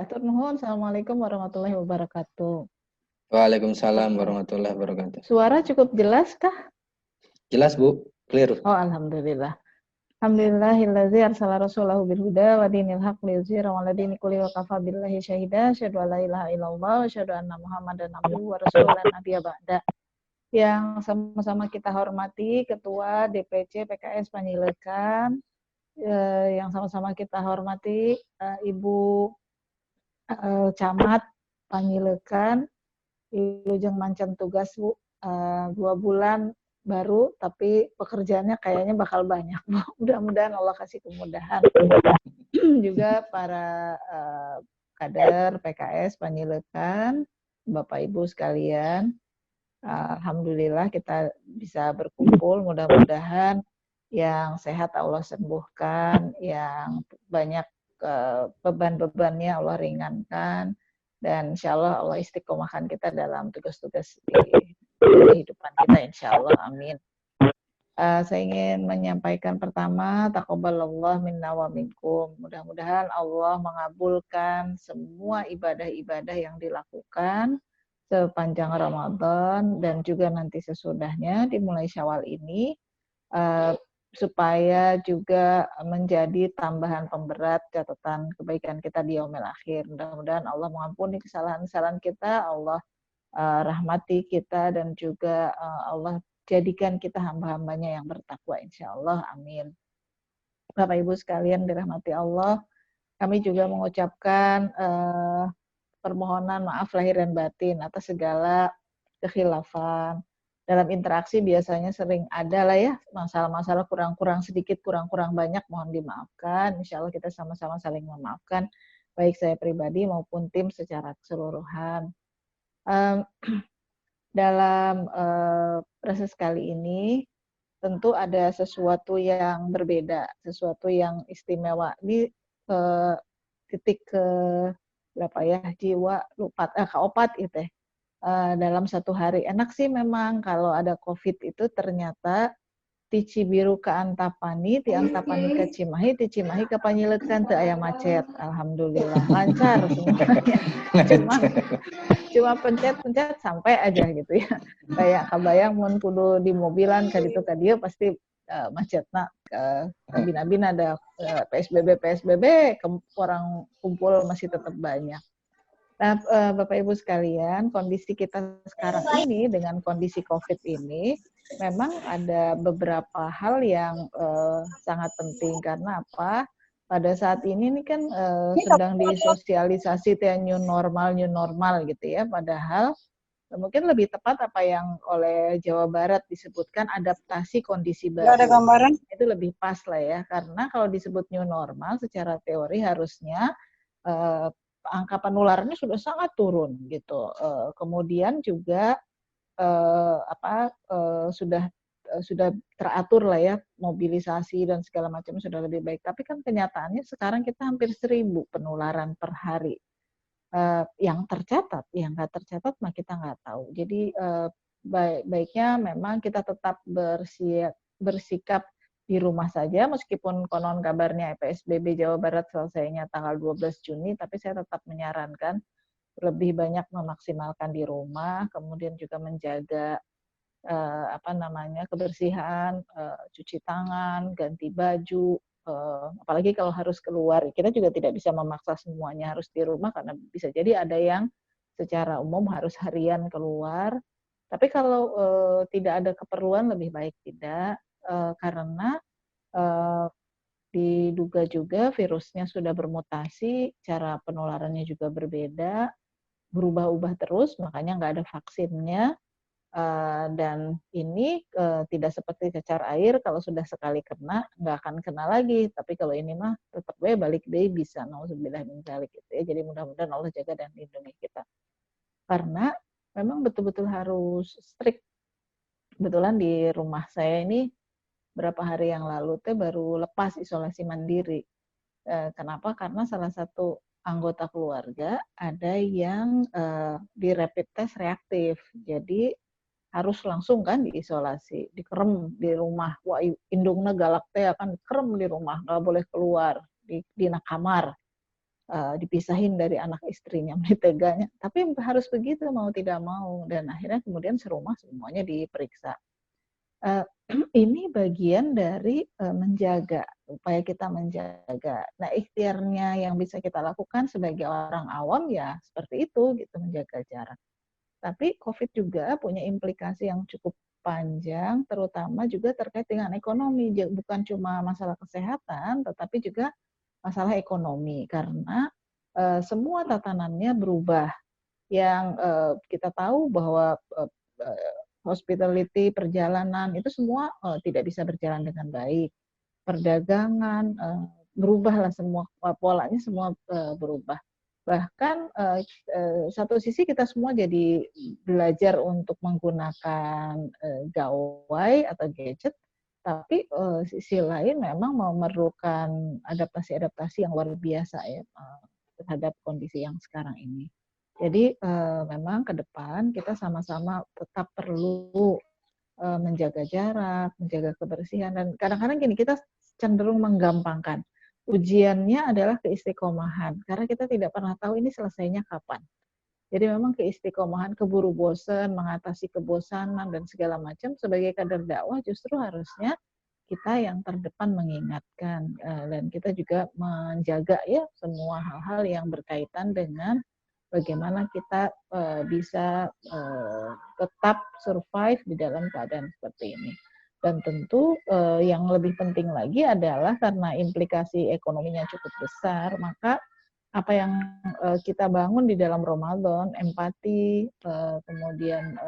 Atur nuhun. Assalamualaikum warahmatullahi wabarakatuh. Waalaikumsalam warahmatullahi wabarakatuh. Suara cukup jelas kah? Jelas, Bu? Clear. Oh, alhamdulillah. Alhamdulillahillazi arsala rasulahu bil huda wa dinil haq liyuzhirahu 'ala dini kulli wa kafa billahi syahida. Asyhadu an la ilaha illallah wa asyhadu anna Muhammadan abduhu wa rasuluhu la nabiyya ba'da. Yang sama-sama kita hormati Ketua DPC PKS Panjilekan, yang sama-sama kita hormati Ibu Camat Panjilekan, Wilujeng Mancan tugas Bu, 2 bulan baru, tapi pekerjaannya kayaknya bakal banyak Bu. Mudah-mudahan Allah kasih kemudahan. Juga para kader PKS Panjilekan, Bapak Ibu sekalian, alhamdulillah kita bisa berkumpul, mudah-mudahan yang sehat Allah sembuhkan, yang banyak beban-bebannya Allah ringankan, dan insya Allah Allah istiqomahkan kita dalam tugas-tugas di kehidupan kita, insya Allah, amin. Saya ingin menyampaikan pertama, taqabbalallah minna wa minkum. Mudah-mudahan Allah mengabulkan semua ibadah-ibadah yang dilakukan sepanjang Ramadan dan juga nanti sesudahnya dimulai Syawal ini, supaya juga menjadi tambahan pemberat catatan kebaikan kita di yaumil akhir. Mudah-mudahan Allah mengampuni kesalahan-kesalahan kita, Allah rahmati kita, dan juga Allah jadikan kita hamba-hambanya yang bertakwa, insya Allah, amin. Bapak Ibu sekalian dirahmati Allah, kami juga mengucapkan permohonan maaf lahir dan batin atas segala kekhilafan. Dalam interaksi biasanya sering ada lah ya, masalah-masalah kurang-kurang sedikit, kurang-kurang banyak, mohon dimaafkan. Insya Allah kita sama-sama saling memaafkan, baik saya pribadi maupun tim secara keseluruhan. Dalam proses kali ini tentu ada sesuatu yang berbeda, sesuatu yang istimewa. Ini titik ke berapa ya, jiwa lupa keopat itu dalam satu hari. Enak sih memang kalau ada COVID itu ternyata ti Cibiru ke Antapani, ti Antapani ke Cimahi, ti Cimahi ke Panjilekan teu aya macet. Alhamdulillah lancar semuanya. Cuma pencet-pencet sampai aja gitu ya. Kayak kabayang mun kudu di mobilan ka ditu ka dieu pasti macetna. Bina-bina ada PSBB, orang kumpul masih tetap banyak. Nah, Bapak Ibu sekalian, kondisi kita sekarang ini dengan kondisi COVID ini memang ada beberapa hal yang sangat penting. Karena apa? Pada saat ini kan sedang disosialisasi new normal gitu ya. Padahal mungkin lebih tepat apa yang oleh Jawa Barat disebutkan adaptasi kondisi baru. Ada gambaran? Itu lebih pas lah ya. Karena kalau disebut new normal secara teori harusnya angka penularannya sudah sangat turun gitu. Kemudian juga sudah teratur lah ya, mobilisasi dan segala macam sudah lebih baik. Tapi kan kenyataannya sekarang kita hampir 1.000 penularan per hari. Yang tercatat, yang nggak tercatat mah kita nggak tahu. Jadi baiknya memang kita tetap bersikap di rumah saja, meskipun konon kabarnya PSBB Jawa Barat selesainya tanggal 12 Juni, tapi saya tetap menyarankan lebih banyak memaksimalkan di rumah, kemudian juga menjaga kebersihan, cuci tangan, ganti baju, apalagi kalau harus keluar. Kita juga tidak bisa memaksa semuanya harus di rumah, karena bisa jadi ada yang secara umum harus harian keluar. Tapi kalau tidak ada keperluan lebih baik tidak, karena diduga juga virusnya sudah bermutasi, cara penularannya juga berbeda, berubah-ubah terus, makanya nggak ada vaksinnya. Dan ini tidak seperti cacar air, kalau sudah sekali kena nggak akan kena lagi. Tapi kalau ini mah tetap balik deh bisa, nauzubillah min dzalik gitu ya. Jadi mudah-mudahan Allah jaga dan lindungi kita. Karena memang betul-betul harus strict. Kebetulan di rumah saya ini berapa hari yang lalu baru lepas isolasi mandiri. Kenapa? Karena salah satu anggota keluarga ada yang di rapid test reaktif. Jadi harus langsung kan diisolasi, dikerem di rumah. Wah, indungna galak teh akan dikerem di rumah, nggak boleh keluar di kamar. dipisahin dari anak istrinya, teganya. Tapi harus begitu mau tidak mau, dan akhirnya kemudian serumah semuanya diperiksa. Ini bagian dari menjaga, upaya kita menjaga. Nah, ikhtiarnya yang bisa kita lakukan sebagai orang awam ya seperti itu gitu, menjaga jarak. Tapi COVID juga punya implikasi yang cukup panjang, terutama juga terkait dengan ekonomi. Bukan cuma masalah kesehatan, tetapi juga masalah ekonomi, karena semua tatanannya berubah. Yang kita tahu bahwa hospitality, perjalanan, itu semua tidak bisa berjalan dengan baik. Perdagangan, berubahlah semua, polanya semua berubah. Bahkan satu sisi kita semua jadi belajar untuk menggunakan gawai atau gadget, tapi sisi lain memang memerlukan adaptasi-adaptasi yang luar biasa ya terhadap kondisi yang sekarang ini. Jadi memang ke depan kita sama-sama tetap perlu menjaga jarak, menjaga kebersihan, dan kadang-kadang gini, kita cenderung menggampangkan. Ujiannya adalah keistiqomahan, karena kita tidak pernah tahu ini selesainya kapan. Jadi memang keistiqomahan, keburu bosan, mengatasi kebosanan dan segala macam, sebagai kader dakwah justru harusnya kita yang terdepan mengingatkan, dan kita juga menjaga ya semua hal-hal yang berkaitan dengan bagaimana kita bisa tetap survive di dalam keadaan seperti ini. Dan tentu yang lebih penting lagi adalah karena implikasi ekonominya cukup besar, maka apa yang kita bangun di dalam Ramadan, empati, kemudian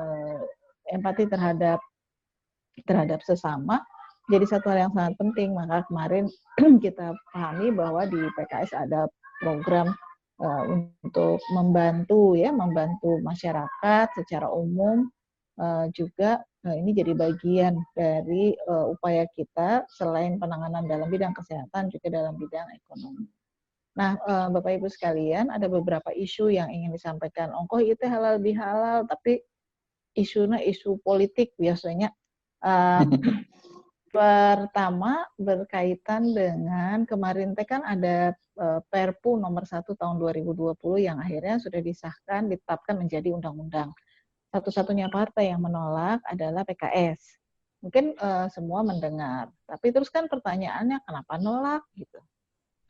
empati terhadap sesama, jadi satu hal yang sangat penting. Maka kemarin kita pahami bahwa di PKS ada program untuk membantu masyarakat secara umum, juga ini jadi bagian dari upaya kita selain penanganan dalam bidang kesehatan juga dalam bidang ekonomi. Nah, Bapak Ibu sekalian, ada beberapa isu yang ingin disampaikan. Ongkoh itu halal bihalal, tapi isunya isu politik biasanya. Pertama berkaitan dengan kemarin kan ada Perpu nomor 1 tahun 2020 yang akhirnya sudah disahkan, ditetapkan menjadi undang-undang. Satu-satunya partai yang menolak adalah PKS. Mungkin semua mendengar, tapi terus kan pertanyaannya kenapa nolak gitu.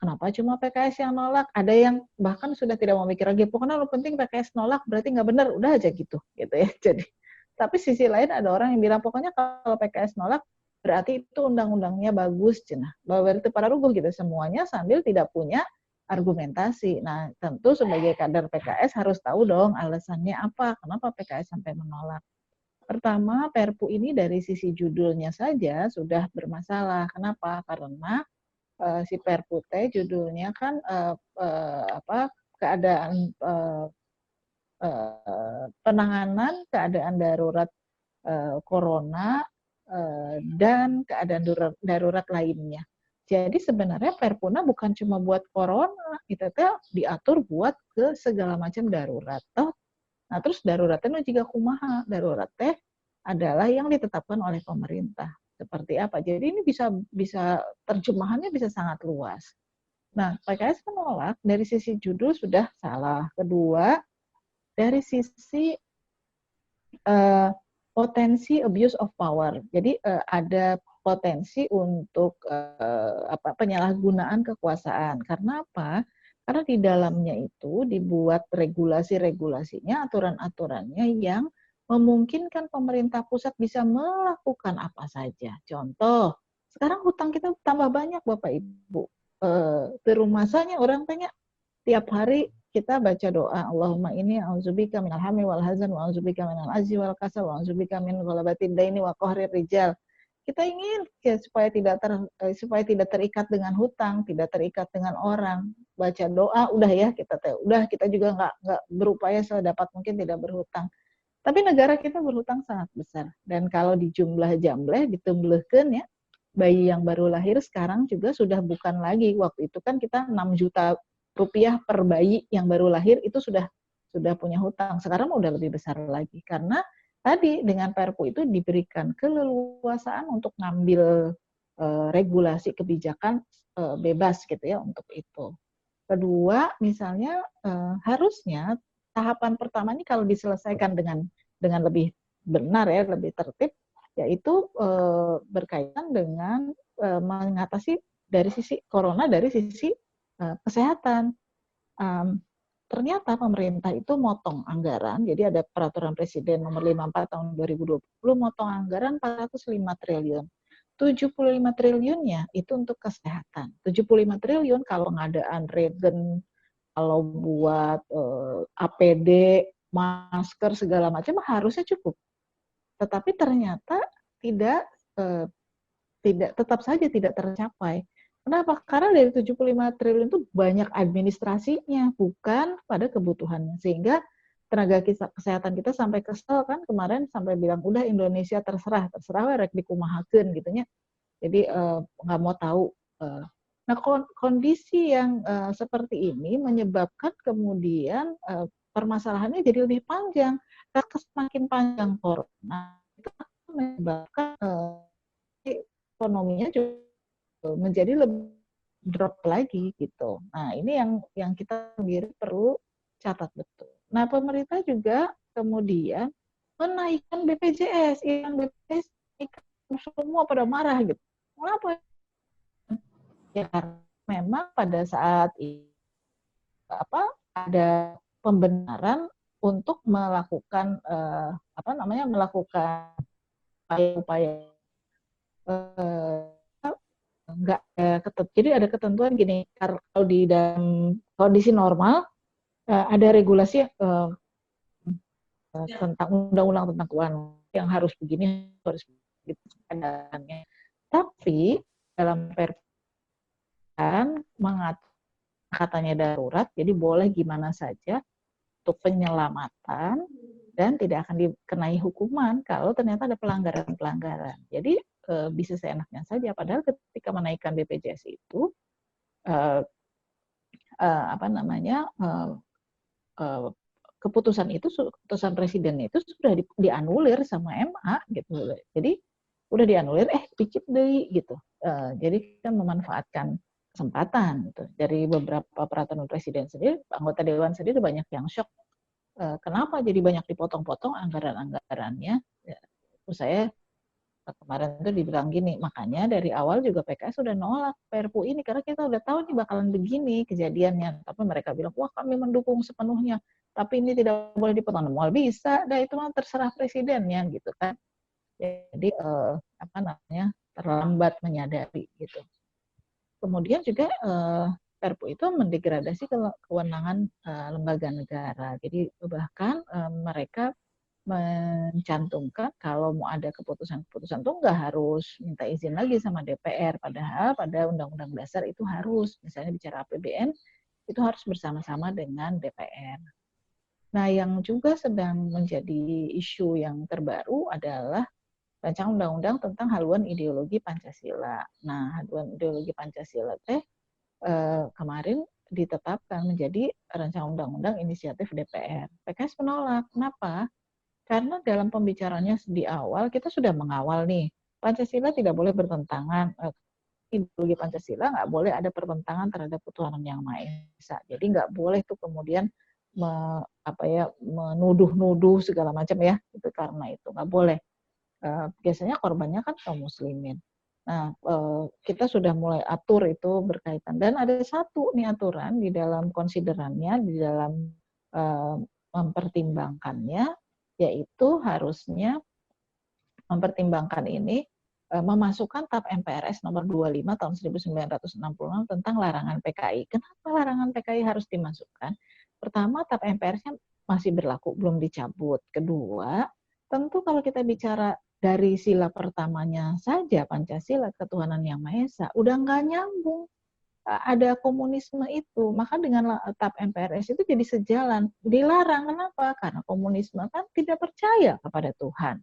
Kenapa cuma PKS yang nolak? Ada yang bahkan sudah tidak mau mikir lagi, pokoknya lo penting PKS nolak berarti nggak benar, udah aja gitu ya. Jadi, tapi sisi lain ada orang yang bilang pokoknya kalau PKS nolak berarti itu undang-undangnya bagus, cenah. Bahwa berarti para rubuh gitu semuanya sambil tidak punya argumentasi. Nah, tentu sebagai kader PKS harus tahu dong alasannya apa, kenapa PKS sampai menolak. Pertama, Perpu ini dari sisi judulnya saja sudah bermasalah. Kenapa? Karena si Perpu judulnya kan keadaan penanganan keadaan darurat corona dan keadaan darurat lainnya. Jadi sebenarnya Perpuna bukan cuma buat corona, itu diatur buat ke segala macam darurat. Nah, terus daruratnya juga kumaha. Darurat adalah yang ditetapkan oleh pemerintah. Seperti apa? Jadi ini bisa terjemahannya bisa sangat luas. Nah, PKS menolak dari sisi judul sudah salah. Kedua, dari sisi potensi abuse of power. Jadi ada potensi untuk penyalahgunaan kekuasaan. Karena apa? Karena di dalamnya itu dibuat regulasi-regulasinya, aturan-aturannya yang memungkinkan pemerintah pusat bisa melakukan apa saja. Contoh, sekarang hutang kita tambah banyak Bapak Ibu. Di rumah saja orang tanya tiap hari kita baca doa, Allahumma inni a'udzubika minal hammi wal hazan wa a'udzubika minal azzi wal kasal wa a'udzubika min ghalabatid daini wa qahrir rijal. Kita ingin ya, supaya tidak terikat dengan hutang, tidak terikat dengan orang. Baca doa udah ya kita juga nggak berupaya sedapat mungkin tidak berhutang. Tapi negara kita berhutang sangat besar, dan kalau dijumlah jambleh ditumblekeun ya, bayi yang baru lahir sekarang juga sudah bukan lagi, waktu itu kan kita 6 juta rupiah per bayi yang baru lahir itu sudah punya hutang. Sekarang udah lebih besar lagi karena tadi dengan Perpu itu diberikan keleluasaan untuk ngambil regulasi kebijakan bebas gitu ya untuk itu. Kedua, misalnya harusnya tahapan pertama ini kalau diselesaikan dengan lebih benar ya, lebih tertib, yaitu berkaitan dengan mengatasi dari sisi corona dari sisi kesehatan. Ternyata pemerintah itu motong anggaran, jadi ada peraturan presiden nomor 54 tahun 2020, motong anggaran 405 triliun. 75 triliunnya itu untuk kesehatan. 75 triliun kalau pengadaan regen, kalau buat APD, masker, segala macam harusnya cukup. Tetapi ternyata tidak tetap saja tidak tercapai. Kenapa? Karena dari 75 triliun itu banyak administrasinya, bukan pada kebutuhannya. Sehingga tenaga kesehatan kita sampai kesel kan kemarin sampai bilang udah Indonesia terserah rek dikumahakeun gitu nya. Jadi nggak mau tahu. Nah kondisi yang seperti ini menyebabkan kemudian permasalahannya jadi lebih panjang. Karena semakin panjang corona itu menyebabkan ekonominya juga menjadi lebih drop lagi gitu. Nah ini yang kita sendiri perlu catat betul. Nah pemerintah juga kemudian menaikkan BPJS, yang BPJS semua pada marah gitu. Kenapa? Ya karena memang pada saat ini ada pembenaran untuk melakukan melakukan upaya-upaya enggak jadi ada ketentuan gini, kalau di dalam kondisi normal ada regulasi tentang undang-undang tentang keuangan yang harus begini, harus begitu keadaannya. Tapi dalam Perpres mengatur katanya darurat, jadi boleh gimana saja untuk penyelamatan dan tidak akan dikenai hukuman kalau ternyata ada pelanggaran-pelanggaran. Jadi bisa seenaknya saja. Padahal ketika menaikkan BPJS itu keputusan presiden itu sudah dianulir sama MA gitu. Jadi udah dianulir, dikit deh gitu. Jadi kita memanfaatkan kesempatan gitu. Dari beberapa peraturan presiden sendiri, anggota dewan sendiri banyak yang shock. Kenapa jadi banyak dipotong-potong anggaran-anggarannya? Ya, saya kemarin itu dibilang gini, makanya dari awal juga PKS sudah nolak Perpu ini karena kita udah tahu nih bakalan begini kejadiannya. Tapi mereka bilang, wah kami mendukung sepenuhnya, tapi ini tidak boleh dipotong. Mau bisa, itu mah terserah presidennya gitu kan. Jadi terlambat menyadari gitu. Kemudian juga Perpu itu mendegradasi kewenangan lembaga negara. Jadi bahkan mereka mencantumkan kalau mau ada keputusan-keputusan itu nggak harus minta izin lagi sama DPR. Padahal pada Undang-Undang Dasar itu harus, misalnya bicara APBN, itu harus bersama-sama dengan DPR. Nah, yang juga sedang menjadi isu yang terbaru adalah rancangan undang-undang tentang haluan ideologi Pancasila. Nah, haluan ideologi Pancasila kemarin ditetapkan menjadi rancangan undang-undang inisiatif DPR. PKS menolak. Kenapa? Karena dalam pembicaranya di awal kita sudah mengawal nih, Pancasila tidak boleh bertentangan, ideologi Pancasila nggak boleh ada pertentangan terhadap ketuhanan yang Maha Esa. Jadi nggak boleh tuh kemudian menuduh-nuduh segala macam ya, itu karena itu nggak boleh. Biasanya korbannya kan kaum muslimin. Nah, kita sudah mulai atur itu berkaitan. Dan ada satu nih aturan di dalam konsiderannya, di dalam mempertimbangkannya, yaitu harusnya mempertimbangkan ini memasukkan TAP MPRS nomor 25 tahun 1966 tentang larangan PKI. Kenapa larangan PKI harus dimasukkan? Pertama, TAP MPRS-nya masih berlaku, belum dicabut. Kedua, tentu kalau kita bicara dari sila pertamanya saja, Pancasila, ketuhanan yang Maha Esa, udah nggak nyambung. Ada komunisme itu, maka dengan TAP MPRS itu jadi sejalan. Dilarang, kenapa? Karena komunisme kan tidak percaya kepada Tuhan.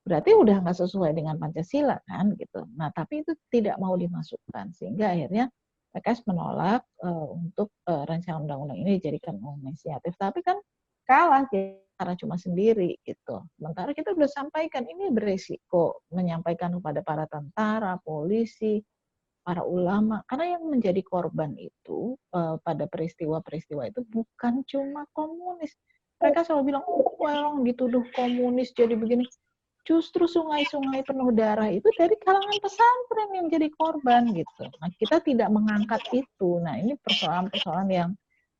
Berarti udah nggak sesuai dengan Pancasila kan gitu. Nah tapi itu tidak mau dimasukkan sehingga akhirnya PKS menolak untuk rancangan undang-undang ini dijadikan inisiatif. Tapi kan kalah karena cuma sendiri gitu. Sementara kita sudah sampaikan ini beresiko menyampaikan kepada para tentara, polisi, para ulama, karena yang menjadi korban itu pada peristiwa-peristiwa itu bukan cuma komunis. Mereka selalu bilang, oh, orang dituduh komunis jadi begini. Justru sungai-sungai penuh darah itu dari kalangan pesantren yang jadi korban gitu. Nah, kita tidak mengangkat itu. Nah, ini persoalan-persoalan yang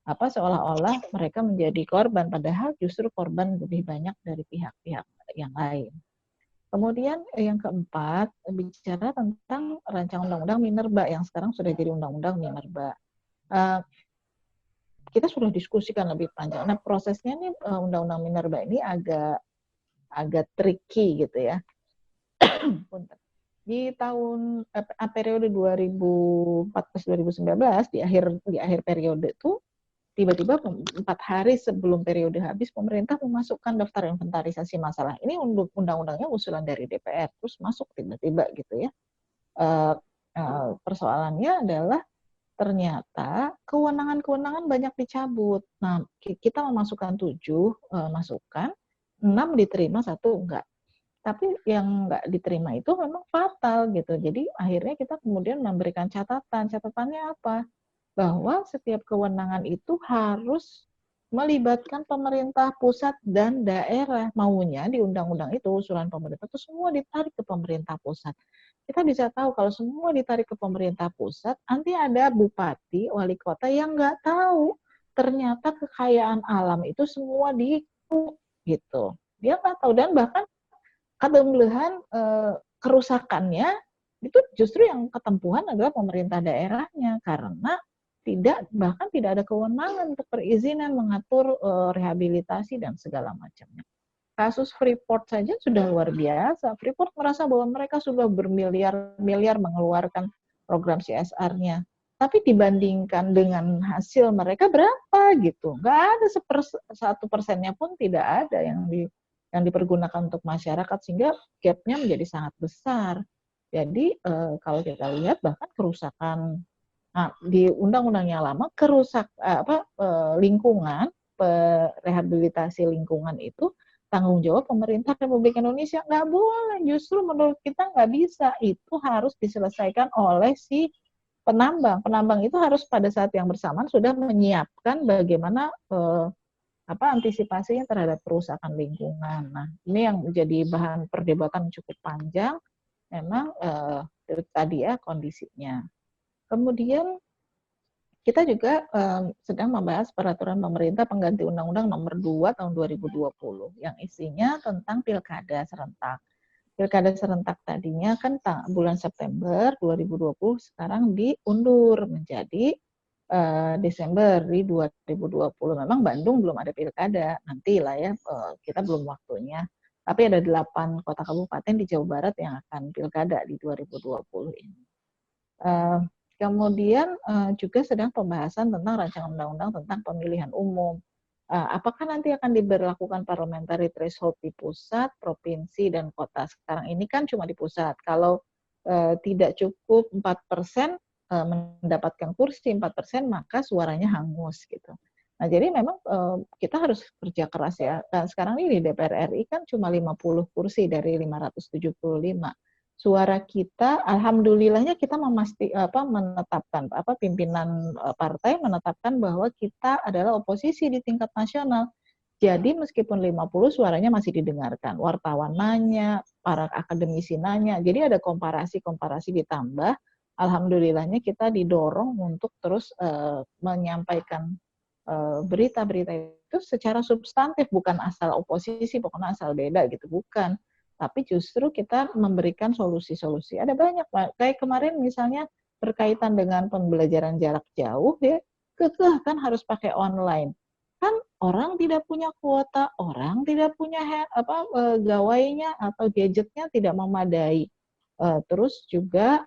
seolah-olah mereka menjadi korban, padahal justru korban lebih banyak dari pihak-pihak yang lain. Kemudian yang keempat, bicara tentang rancangan undang-undang Minerba yang sekarang sudah jadi undang-undang Minerba. Kita sudah diskusikan lebih panjang. Nah, prosesnya nih undang-undang Minerba ini agak tricky gitu ya. Di tahun periode 2014-2019 di akhir periode itu tiba-tiba 4 hari sebelum periode habis pemerintah memasukkan daftar inventarisasi masalah. Ini undang-undangnya usulan dari DPR terus masuk tiba-tiba gitu ya. Persoalannya adalah ternyata kewenangan-kewenangan banyak dicabut. Nah, kita memasukkan 7 masukan, 6 diterima, 1 enggak. Tapi yang enggak diterima itu memang fatal gitu. Jadi akhirnya kita kemudian memberikan catatan. Catatannya apa? Bahwa setiap kewenangan itu harus melibatkan pemerintah pusat dan daerah. Maunya di undang-undang itu usulan pemerintah itu semua ditarik ke pemerintah pusat. Kita bisa tahu kalau semua ditarik ke pemerintah pusat, nanti ada bupati, wali kota yang nggak tahu ternyata kekayaan alam itu semua di gitu. Dia nggak tahu, dan bahkan ketembeluhan kerusakannya itu justru yang ketempuhan adalah pemerintah daerahnya, karena bahkan tidak ada kewenangan untuk perizinan mengatur rehabilitasi dan segala macamnya. Kasus Freeport saja sudah luar biasa. Freeport merasa bahwa mereka sudah bermiliar-miliar mengeluarkan program CSR-nya. Tapi dibandingkan dengan hasil mereka berapa gitu. Nggak ada 1% pun tidak ada yang dipergunakan untuk masyarakat, sehingga gap-nya menjadi sangat besar. Jadi kalau kita lihat bahkan kerusakan di undang-undang yang lama, lingkungan, rehabilitasi lingkungan itu tanggung jawab pemerintah Republik Indonesia. Nggak boleh, justru menurut kita nggak bisa. Itu harus diselesaikan oleh si penambang. Penambang itu harus pada saat yang bersamaan sudah menyiapkan bagaimana antisipasinya terhadap kerusakan lingkungan. Nah, ini yang menjadi bahan perdebatan cukup panjang. Memang tadi ya kondisinya. Kemudian kita juga sedang membahas peraturan pemerintah pengganti Undang-Undang Nomor 2 Tahun 2020 yang isinya tentang pilkada serentak. Pilkada serentak tadinya kan bulan September 2020, sekarang diundur menjadi Desember di 2020. Memang Bandung belum ada pilkada, nantilah ya, kita belum waktunya. Tapi ada 8 kota kabupaten di Jawa Barat yang akan pilkada di 2020 ini. Kemudian juga sedang pembahasan tentang rancangan undang-undang tentang pemilihan umum. Apakah nanti akan diberlakukan parliamentary threshold di pusat, provinsi, dan kota? Sekarang ini kan cuma di pusat. Kalau tidak cukup 4% mendapatkan kursi 4%, maka suaranya hangus gitu. Nah, jadi memang kita harus kerja keras ya. Dan sekarang ini di DPR RI kan cuma 50 kursi dari 575. Suara kita, alhamdulillahnya kita menetapkan pimpinan partai menetapkan bahwa kita adalah oposisi di tingkat nasional. Jadi meskipun 50 suaranya masih didengarkan, wartawan nanya, para akademisi nanya. Jadi ada komparasi ditambah. Alhamdulillahnya kita didorong untuk terus menyampaikan berita-berita itu secara substantif, bukan asal oposisi, bukan asal beda gitu, bukan. Tapi justru kita memberikan solusi-solusi. Ada banyak, Pak. Kayak kemarin misalnya berkaitan dengan pembelajaran jarak jauh, ya, kan harus pakai online. Kan orang tidak punya kuota, orang tidak punya gawainya atau gadgetnya tidak memadai. Terus juga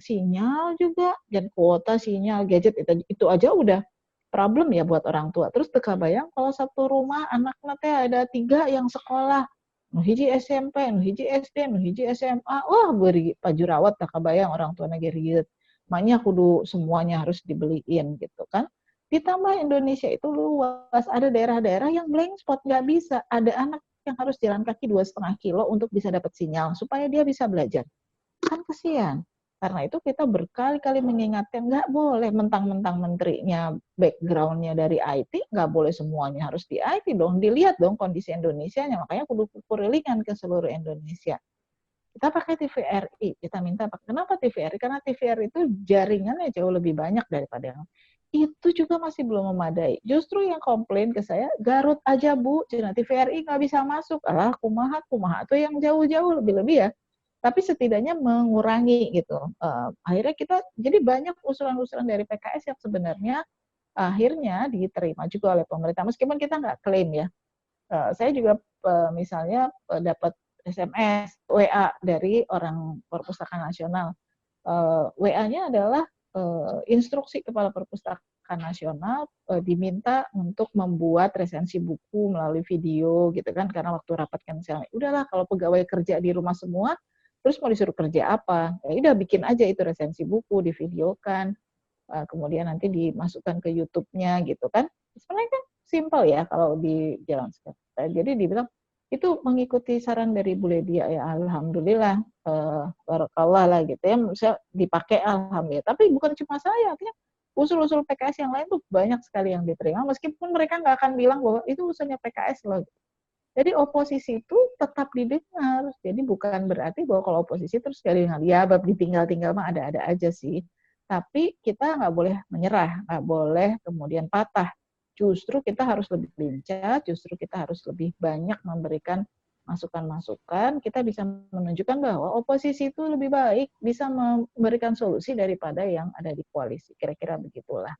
sinyal juga, dan kuota, sinyal, gadget itu aja udah problem ya buat orang tua. Terus terbayang kalau satu rumah anaknya teh ada 3 yang sekolah. Nu hiji SMP, nu hiji SD, nu hiji SMA. Wah, beri pajurawat tak kebayang orang tua nageriut. Makanya kudu semuanya harus dibeliin gitu kan. Ditambah Indonesia itu luas, ada daerah-daerah yang blank spot, nggak bisa. Ada anak yang harus jalan kaki 2,5 kilo untuk bisa dapat sinyal supaya dia bisa belajar. Kan kesian. Karena itu kita berkali-kali mengingatkan, nggak boleh mentang-mentang menterinya background-nya dari IT, nggak boleh semuanya harus di IT dong. Dilihat dong kondisi Indonesia, makanya kudu kurilingan ke seluruh Indonesia. Kita pakai TVRI, kita minta pakai. Kenapa TVRI? Karena TVRI itu jaringannya jauh lebih banyak daripada yang itu juga masih belum memadai. Justru yang komplain ke saya, Garut aja Bu, TVRI nggak bisa masuk. Alah, kumaha tuh yang jauh-jauh lebih-lebih ya. Tapi setidaknya mengurangi gitu. Akhirnya kita jadi banyak usulan-usulan dari PKS yang sebenarnya akhirnya diterima juga oleh pemerintah meskipun kita nggak klaim ya. Saya juga misalnya dapat SMS, WA dari orang Perpustakaan Nasional. WA-nya adalah instruksi Kepala Perpustakaan Nasional diminta untuk membuat resensi buku melalui video gitu kan, karena waktu rapat kan misalnya, udahlah kalau pegawai kerja di rumah semua, terus mau disuruh kerja apa? Ya udah bikin aja itu resensi buku, divideokan, kemudian nanti dimasukkan ke YouTube-nya gitu kan. Sebenarnya kan simpel ya kalau dijalankan. Jadi dibilang itu mengikuti saran dari Bu Ledia ya, alhamdulillah, barakallah lah gitu ya, bisa dipakai alhamdulillah. Tapi bukan cuma saya, artinya usul-usul PKS yang lain tuh banyak sekali yang diterima, meskipun mereka nggak akan bilang bahwa itu usulnya PKS loh. Jadi oposisi itu tetap didengar. Jadi bukan berarti bahwa kalau oposisi terus gak didengar. Ya, bab ditinggal-tinggal mah ada-ada aja sih. Tapi kita nggak boleh menyerah, nggak boleh kemudian patah. Justru kita harus lebih lincah, justru kita harus lebih banyak memberikan masukan-masukan. Kita bisa menunjukkan bahwa oposisi itu lebih baik, bisa memberikan solusi daripada yang ada di koalisi. Kira-kira begitulah.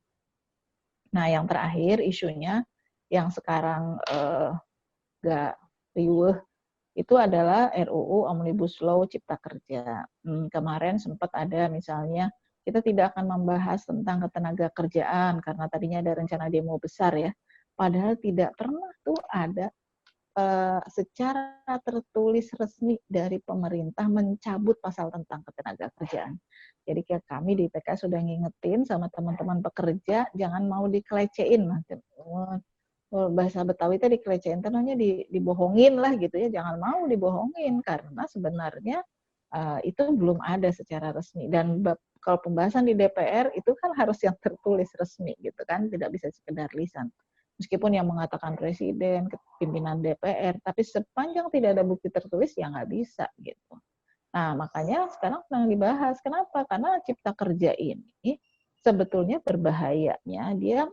Nah, yang terakhir isunya yang sekarang gak riuh itu adalah RUU Omnibus Law Cipta Kerja. Kemarin sempat ada misalnya kita tidak akan membahas tentang ketenaga kerjaan karena tadinya ada rencana demo besar ya. Padahal tidak pernah tuh ada secara tertulis resmi dari pemerintah mencabut pasal tentang ketenaga kerjaan. Jadi kami di PKS sudah ngingetin sama teman-teman pekerja jangan mau dikelecehin, bahasa Betawi tadi kelecehan tentunya dibohongin lah gitu ya, jangan mau dibohongin karena sebenarnya itu belum ada secara resmi dan kalau pembahasan di DPR itu kan harus yang tertulis resmi gitu kan, tidak bisa sekedar lisan. Meskipun yang mengatakan presiden, pimpinan DPR, tapi sepanjang tidak ada bukti tertulis ya nggak bisa gitu. Nah makanya sekarang sedang dibahas. Kenapa? Karena Cipta Kerja ini sebetulnya berbahayanya dia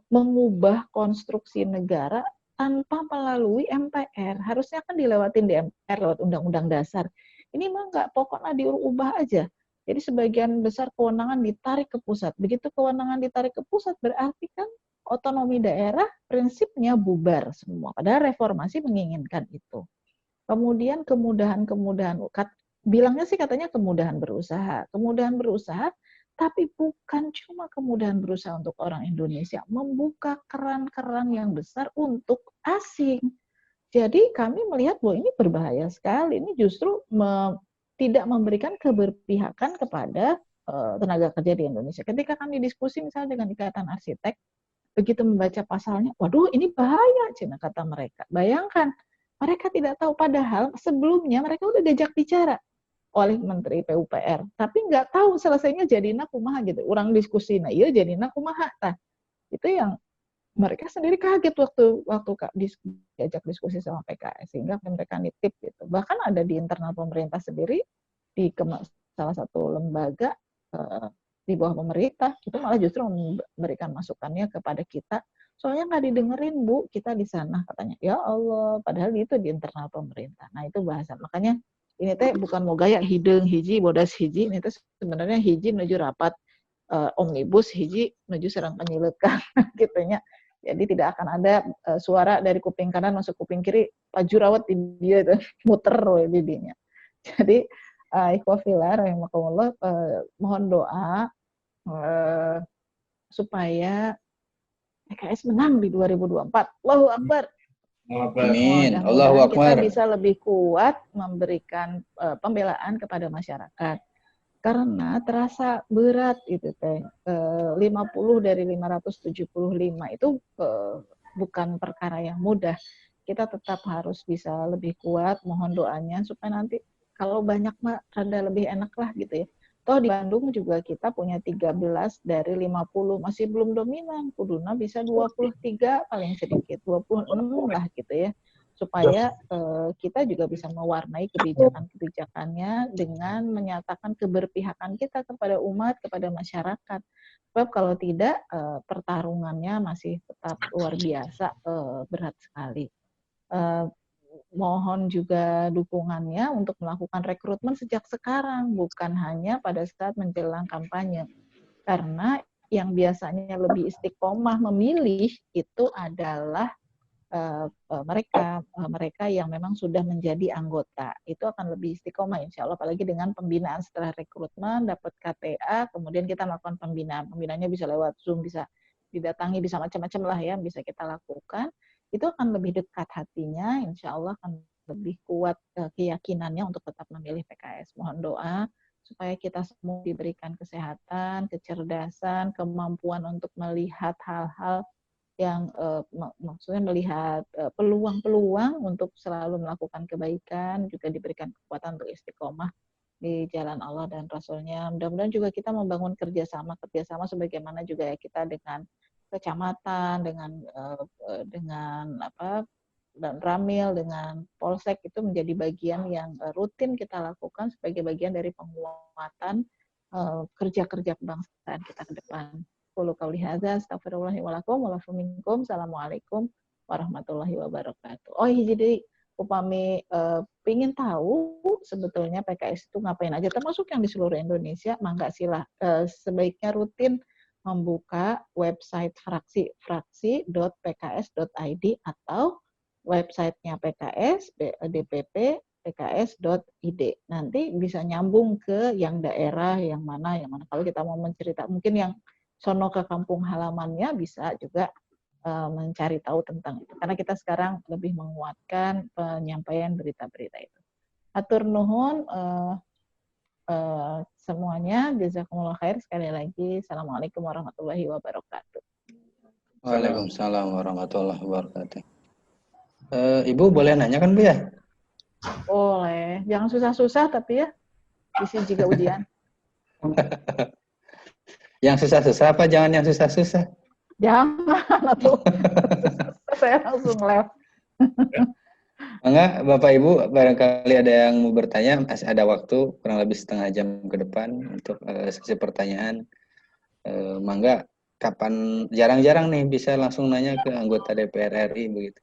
mengubah konstruksi negara tanpa melalui MPR. Harusnya kan dilewatin di MPR lewat Undang-Undang Dasar. Ini mah nggak, pokoknya diubah aja. Jadi sebagian besar kewenangan ditarik ke pusat. Begitu kewenangan ditarik ke pusat berarti kan otonomi daerah prinsipnya bubar semua. Padahal reformasi menginginkan itu. Kemudian kemudahan-kemudahan, bilangnya sih katanya kemudahan berusaha. Kemudahan berusaha tapi bukan cuma kemudahan berusaha untuk orang Indonesia, membuka keran-keran yang besar untuk asing. Jadi kami melihat bahwa ini berbahaya sekali. Ini justru tidak memberikan keberpihakan kepada tenaga kerja di Indonesia. Ketika kami diskusi misalnya dengan Ikatan Arsitek, begitu membaca pasalnya, waduh ini bahaya, cina kata mereka. Bayangkan, mereka tidak tahu padahal sebelumnya mereka udah diajak bicara oleh Menteri PUPR, tapi nggak tahu selesainya jadina kumaha gitu. Orang diskusi, nah iya jadina kumaha. Nah, itu yang mereka sendiri kaget waktu diajak diskusi sama PKS, sehingga mereka nitip gitu. Bahkan ada di internal pemerintah sendiri, di salah satu lembaga di bawah pemerintah, itu malah justru memberikan masukannya kepada kita. Soalnya nggak didengerin Bu, kita di sana katanya. Ya Allah, padahal itu di internal pemerintah. Nah itu bahasa. Makanya ini teh bukan mau gaya hidung hiji bodas hiji, ini teh sebenarnya hiji menuju rapat omnibus, hiji menuju serang penyilekan gitunya. Jadi tidak akan ada suara dari kuping kanan masuk kuping kiri, Pak Jurawat di dia itu muter di dinya. Jadi ikhwah fillah rahimakumullah, mohon doa supaya PKS menang di 2024. Allahu Akbar. Amin. Allahu Mudah-mudahan kita Akbar. bisa lebih kuat memberikan pembelaan kepada masyarakat. Karena terasa berat itu teh. 50 dari 575 itu bukan perkara yang mudah. Kita tetap harus bisa lebih kuat, mohon doanya supaya nanti kalau banyak mah rada lebih enak lah gitu ya. Toh di Bandung juga kita punya 13 dari 50, masih belum dominan. Kuduna bisa 23 paling sedikit, 26 lah gitu ya. Supaya kita juga bisa mewarnai kebijakan-kebijakannya dengan menyatakan keberpihakan kita kepada umat, kepada masyarakat. Sebab kalau tidak, pertarungannya masih tetap luar biasa berat sekali. Mohon juga dukungannya untuk melakukan rekrutmen sejak sekarang, bukan hanya pada saat menjelang kampanye. Karena yang biasanya lebih istiqomah memilih itu adalah mereka yang memang sudah menjadi anggota. Itu akan lebih istiqomah insya Allah, apalagi dengan pembinaan setelah rekrutmen, dapat KTA, kemudian kita melakukan pembinaan. Pembinaannya bisa lewat Zoom, bisa didatangi, bisa macam-macam lah ya, bisa kita lakukan. Itu akan lebih dekat hatinya, insya Allah akan lebih kuat keyakinannya untuk tetap memilih PKS. Mohon doa supaya kita semua diberikan kesehatan, kecerdasan, kemampuan untuk melihat hal-hal yang maksudnya melihat peluang-peluang untuk selalu melakukan kebaikan, juga diberikan kekuatan untuk istiqomah di jalan Allah dan Rasul-Nya. Mudah-mudahan juga kita membangun kerjasama sebagaimana juga ya kita dengan kecamatan, dengan dan Ramil, dengan Polsek itu menjadi bagian yang rutin kita lakukan sebagai bagian dari penguatan kerja-kerja kebangsaan kita ke depan. Qulu qauli hadza astaghfirullahi wa lakum wa lakum minkum. Assalamualaikum warahmatullahi wabarakatuh. Oh iya, jadi upami pingin tahu sebetulnya PKS itu ngapain aja, termasuk yang di seluruh Indonesia, mangga sila sebaiknya rutin membuka website fraksi.pks.id atau websitenya PKS, DPP, pks.id. Nanti bisa nyambung ke yang daerah, yang mana. Kalau kita mau mencerita, mungkin yang sono ke kampung halamannya bisa juga mencari tahu tentang itu. Karena kita sekarang lebih menguatkan penyampaian berita-berita itu. Atur nuhun semuanya, jazakumullah khair sekali lagi. Assalamualaikum warahmatullahi wabarakatuh. Waalaikumsalam warahmatullahi wabarakatuh. Ibu boleh nanya kan Bu ya? Boleh, jangan susah-susah tapi ya, isi juga ujian. Yang susah-susah apa jangan yang susah-susah? Jangan tuh. Saya langsung left. Enggak, Bapak Ibu, barangkali ada yang mau bertanya, masih ada waktu kurang lebih setengah jam ke depan untuk sesi pertanyaan. Mangga, kapan jarang-jarang nih bisa langsung nanya ke anggota DPR RI begitu.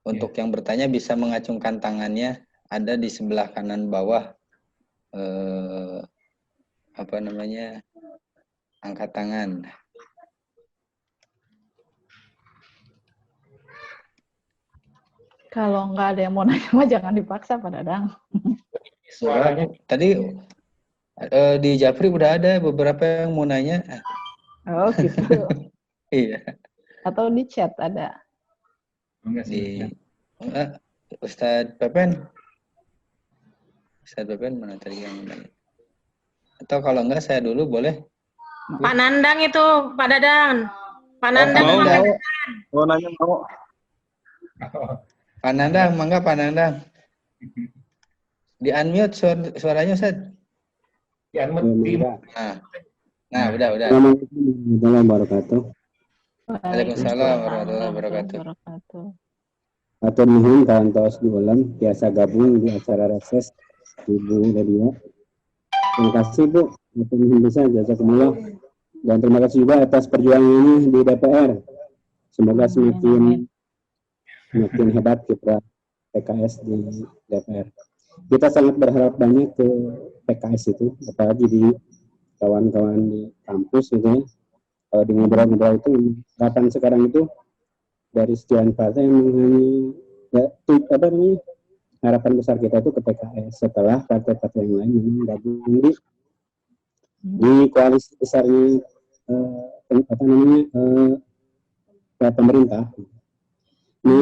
Untuk yang bertanya bisa mengacungkan tangannya, ada di sebelah kanan bawah angkat tangan. Kalau nggak ada yang mau nanya mah jangan dipaksa Pak Dadang. Suaranya tadi di Japri udah ada beberapa yang mau nanya. Oh gitu. Iya. Atau di chat ada. Ustadz Pepen. Ustadz Pepen mana tadi yang nanya? Atau kalau enggak saya dulu boleh? Pak Nandang itu, Pak Dadang. Pak Nandang mau nanya mau. Pak Nandang, mangga Pak Nandang. Di unmute suaranya Ustaz. Di unmute. Nah, udah. Assalamualaikum warahmatullahi wabarakatuh. Waalaikumsalam warahmatullahi wabarakatuh. Atur nuhun kawan tos di ulam biasa gabung di acara reses Ibu Nadia. Terima kasih Bu, atur nuhun bisa jazakumullah. Dan terima kasih juga atas perjuangan ini di DPR. Semoga semakin hebat kita PKS di DPR. Kita sangat berharap banyak ke PKS itu, apalagi di kawan-kawan di kampus gitu ya. Kalau di ngobrol-ngobrol itu, kapan sekarang itu dari sekian partai yang harapan besar kita itu ke PKS setelah partai-partai yang lain memang gabung di koalisi besarnya pemerintah. Ini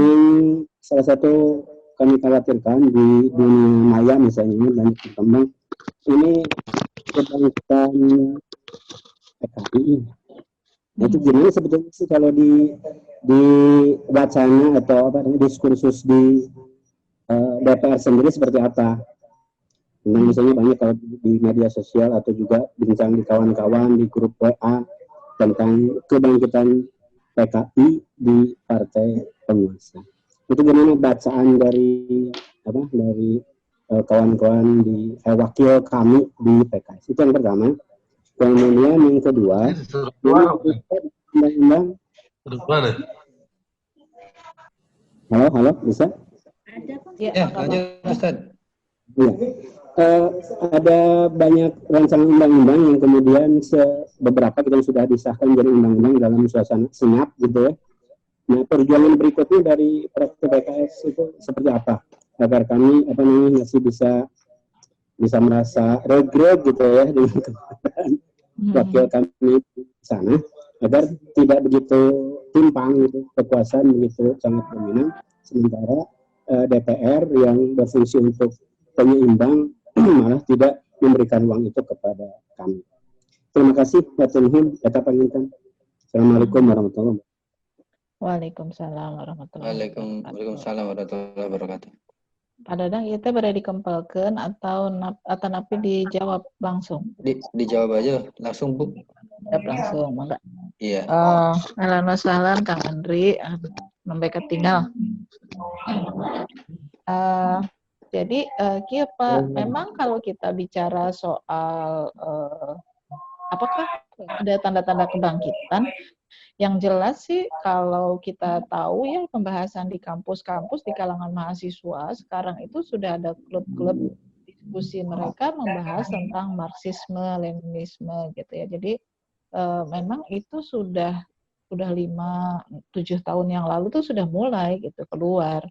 salah satu kami khawatirkan di dunia maya misalnya ini banyak berkembang. Ini kebangkitan PKI. Nah, itu gimana sebetulnya sih kalau di wacana atau diskursus di DPR sendiri seperti apa. Tentang misalnya banyak kalau di media sosial atau juga bincang di kawan-kawan di grup WA tentang kebangkitan PKI di partai penguasa. Itu gimana bacaan dari kawan-kawan di wakil kami di PKS. Itu yang pertama. Kemudian yang kedua, undang-undang. Halo, bisa? Ya, lanjut Ustaz. Ya. Ada banyak rancangan undang-undang yang kemudian beberapa kita sudah disahkan menjadi undang-undang dalam suasana senyap gitu ya. Nah, perjuangan berikutnya dari Fraksi PKS itu seperti apa? Agar kami masih bisa merasa regret gitu ya dengan wakil kami di sana, agar tidak begitu timpang gitu, kekuasaan begitu sangat dominan, sementara DPR yang berfungsi untuk penyeimbang malah tidak memberikan uang itu kepada kami. Terima kasih, Bapak Nuhun, Bapak Panginten. Assalamualaikum warahmatullahi wabarakatuh. Waalaikumsalam warahmatullahi wabarakatuh. Waalaikumsalam warahmatullahi wabarakatuh. Pak Dadang, itu berada dikempelkan atau napi dijawab langsung? Dijawab aja langsung, Bu. Jawab langsung, enggak? Iya. Ahlan wa sahlan Kang Andri, nembe ketinggal. Jadi kieu Pak, memang kalau kita bicara soal apakah ada tanda-tanda kebangkitan, yang jelas sih kalau kita tahu ya pembahasan di kampus-kampus di kalangan mahasiswa sekarang itu sudah ada klub-klub diskusi mereka membahas tentang Marxisme, Leninisme gitu ya. Jadi memang itu sudah 5-7 tahun yang lalu tuh sudah mulai gitu keluar.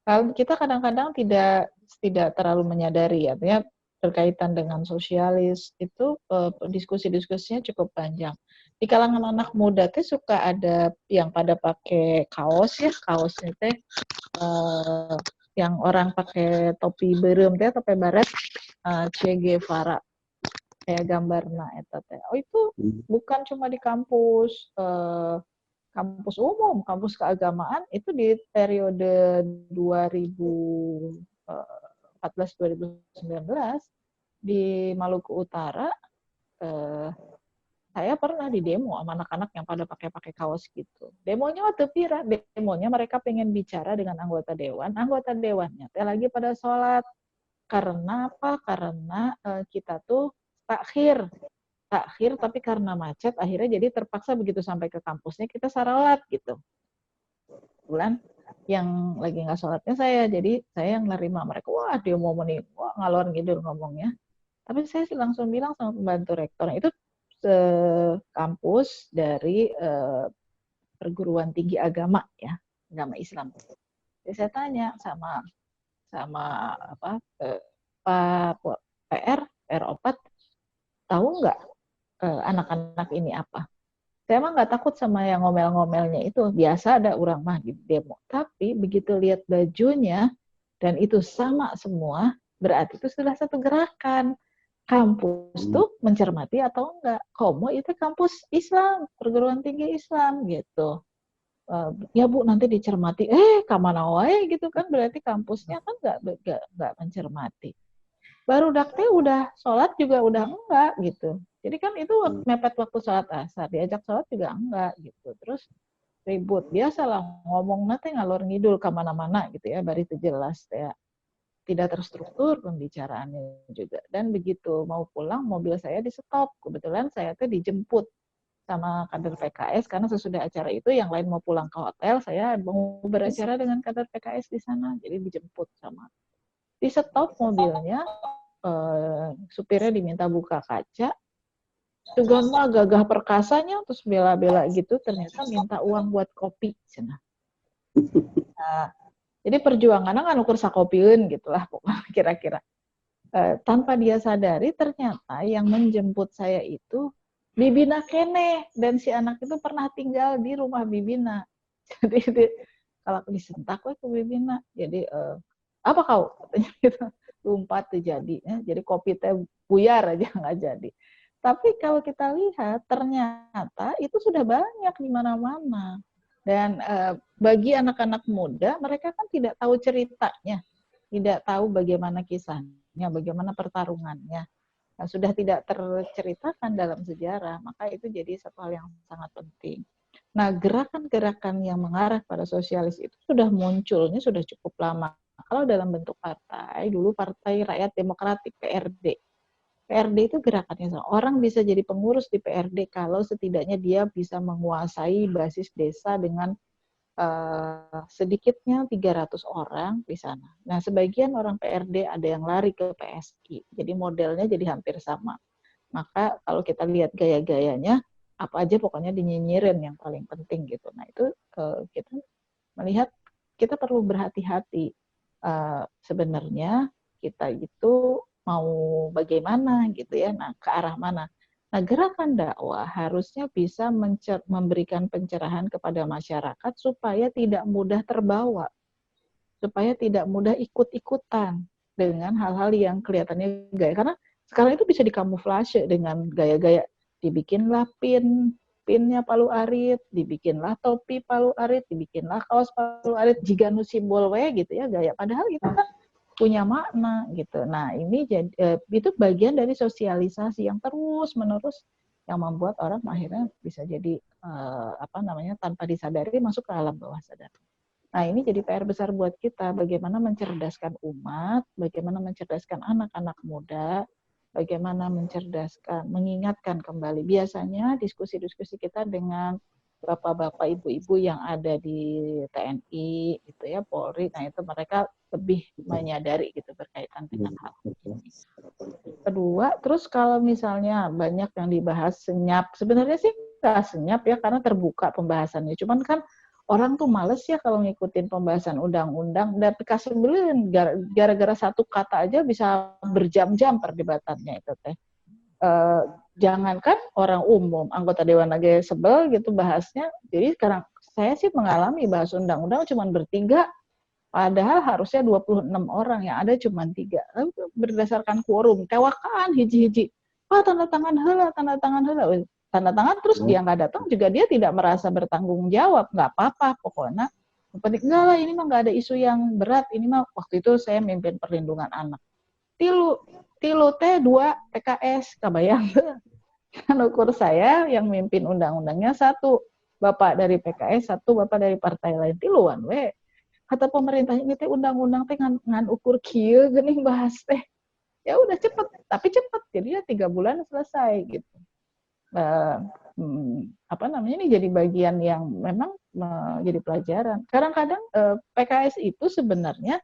Kalau kita kadang-kadang tidak terlalu menyadari ya, artinya berkaitan dengan sosialis itu diskusi-diskusinya cukup panjang. Di kalangan anak muda teh suka ada yang pada pakai kaos ya, kaosnya teh yang orang pakai topi beureum teh, topi baret, Che Guevara kayak gambarna eta teh. Oh itu bukan cuma di kampus kampus umum, kampus keagamaan itu di periode 2014-2019 di Maluku Utara saya pernah di demo sama anak-anak yang pada pakai kaos gitu. Demonya waktu pira, demonya mereka pengen bicara dengan anggota dewannya teh lagi pada sholat. Karena apa? Karena kita tuh takhir tapi karena macet akhirnya jadi terpaksa begitu sampai ke kampusnya kita salat gitu. Bulan yang lagi nggak sholatnya saya, jadi saya yang nerima mereka, wah dia mau wah ngalor ngidul ngomongnya. Tapi saya langsung bilang sama pembantu rektor, itu kampus dari perguruan tinggi agama ya, agama Islam. Jadi saya tanya sama Pak PR4, tahu nggak anak-anak ini apa? Saya emang nggak takut sama yang ngomel-ngomelnya itu, biasa ada orang mah di demo. Tapi begitu lihat bajunya dan itu sama semua, berarti itu sudah satu gerakan. Kampus tuh mencermati atau enggak? Komo itu kampus Islam, perguruan tinggi Islam gitu. Ya Bu, nanti dicermati. Kamana wae gitu kan, berarti kampusnya kan enggak mencermati. Baru dakte udah sholat juga udah enggak gitu. Jadi kan itu mepet waktu sholat asar, diajak sholat juga enggak gitu. Terus ribut, biasalah ngomong nanti ngalor ngidul kemana-mana gitu ya, bari itu jelas ya. Tidak terstruktur pembicaraannya juga. Dan begitu mau pulang, mobil saya di stop. Kebetulan saya tuh dijemput sama kader PKS, karena sesudah acara itu yang lain mau pulang ke hotel, saya mau beracara dengan kader PKS di sana. Jadi dijemput sama. Di stop mobilnya, supirnya diminta buka kaca. Tugan mah gagah perkasanya, terus bela-bela gitu, ternyata minta uang buat kopi. Nah, jadi perjuangannya kan ukur sakopieun gitulah kira-kira. Tanpa dia sadari ternyata yang menjemput saya itu bibina kene, dan si anak itu pernah tinggal di rumah bibina. Jadi kalau disentak ke bibina. Jadi apa kau katanya gitu. Lumpat terjadi ya. Jadi kopi teh buyar aja nggak jadi. Tapi kalau kita lihat ternyata itu sudah banyak di mana-mana. Dan bagi anak-anak muda, mereka kan tidak tahu ceritanya. tidak tahu bagaimana kisahnya, bagaimana pertarungannya. Nah, sudah tidak terceritakan dalam sejarah, maka itu jadi satu hal yang sangat penting. Nah, gerakan-gerakan yang mengarah pada sosialis itu sudah munculnya sudah cukup lama. Kalau dalam bentuk partai, dulu Partai Rakyat Demokratik, PRD. PRD itu gerakannya, orang bisa jadi pengurus di PRD kalau setidaknya dia bisa menguasai basis desa dengan sedikitnya 300 orang di sana. Nah, sebagian orang PRD ada yang lari ke PSI. Jadi modelnya jadi hampir sama. Maka kalau kita lihat gaya-gayanya, apa aja pokoknya dinyinyirin yang paling penting gitu. Nah, itu kita melihat kita perlu berhati-hati. Sebenarnya kita itu mau bagaimana gitu ya, nah ke arah mana. Nah, gerakan dakwah harusnya bisa memberikan pencerahan kepada masyarakat supaya tidak mudah terbawa, supaya tidak mudah ikut-ikutan dengan hal-hal yang kelihatannya gaya. Karena sekarang itu bisa dikamuflase dengan gaya-gaya, dibikinlah pinnya Palu Arit, dibikinlah topi Palu Arit, dibikinlah kaos Palu Arit, jika nu simbol we gitu ya gaya. Padahal itu kan punya makna gitu. Nah, ini itu bagian dari sosialisasi yang terus-menerus yang membuat orang akhirnya bisa jadi tanpa disadari masuk ke alam bawah sadar. Nah, ini jadi PR besar buat kita, bagaimana mencerdaskan umat, bagaimana mencerdaskan anak-anak muda, bagaimana mencerdaskan, mengingatkan kembali. Biasanya diskusi-diskusi kita dengan bapak-bapak, ibu-ibu yang ada di TNI, gitu ya, Polri, nah itu mereka lebih menyadari gitu berkaitan dengan hal ini. Kedua, terus kalau misalnya banyak yang dibahas senyap, sebenarnya sih nggak senyap ya karena terbuka pembahasannya. Cuman kan orang tuh males ya kalau ngikutin pembahasan undang-undang, dan kasebelin gara-gara satu kata aja bisa berjam-jam perdebatannya itu teh. Jangankan orang umum, anggota dewan aja sebel gitu bahasnya. Jadi sekarang saya sih mengalami bahas undang-undang cuma bertiga, padahal harusnya 26 orang, yang ada cuma 3. Lalu berdasarkan quorum, tewakan hiji-hiji. Wah, tanda tangan heula. Tanda tangan terus dia nggak datang juga dia tidak merasa bertanggung jawab. Nggak apa-apa, pokoknya. Penting enggak lah, ini mah nggak ada isu yang berat. Ini mah waktu itu saya mimpin perlindungan anak. Tilu teh 2 PKS, kabayang. Kan ukur saya yang mimpin undang-undangnya 1 bapak dari PKS, 1 bapak dari partai lain. Tiluan we. Kata pemerintahnya ini teh undang-undang teh ngan ukur kieu geuning bahas teh. Ya udah cepet, tapi cepet. Jadinya 3 bulan selesai gitu. Ini jadi bagian yang memang jadi pelajaran. Kadang-kadang PKS itu sebenarnya